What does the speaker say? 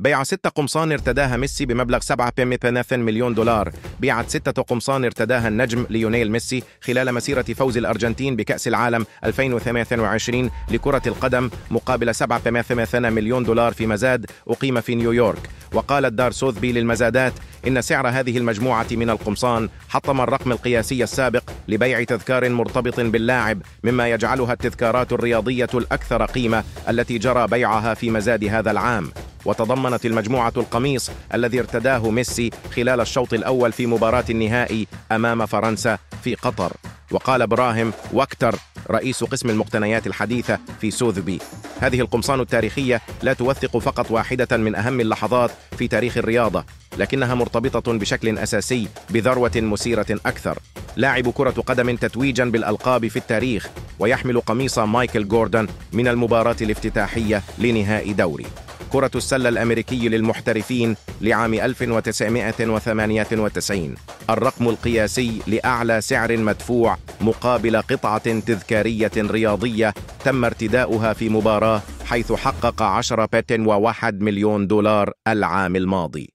بيع 6 قمصان ارتداها ميسي بمبلغ 7.3 مليون دولار. بيعت 6 قمصان ارتداها النجم ليونيل ميسي خلال مسيرة فوز الأرجنتين بكأس العالم 2028 لكرة القدم مقابل 7.8 مليون دولار في مزاد أقيم في نيويورك. وقالت دار سوثبي للمزادات إن سعر هذه المجموعة من القمصان حطم الرقم القياسي السابق لبيع تذكار مرتبط باللاعب، مما يجعلها التذكارات الرياضية الأكثر قيمة التي جرى بيعها في مزاد هذا العام. وتضمنت المجموعة القميص الذي ارتداه ميسي خلال الشوط الأول في مباراة النهائي أمام فرنسا في قطر. وقال إبراهيم وكتر رئيس قسم المقتنيات الحديثة في سوثبي: هذه القمصان التاريخية لا توثق فقط واحدة من أهم اللحظات في تاريخ الرياضة، لكنها مرتبطة بشكل أساسي بذروة مثيرة أكثر. لاعب كرة قدم تتويجا بالألقاب في التاريخ، ويحمل قميص مايكل جوردن من المباراة الافتتاحية لنهائي دوري كرة السلة الأمريكي للمحترفين لعام 1998، الرقم القياسي لأعلى سعر مدفوع مقابل قطعة تذكارية رياضية تم ارتداؤها في مباراة، حيث حقق 10.1 مليون دولار العام الماضي.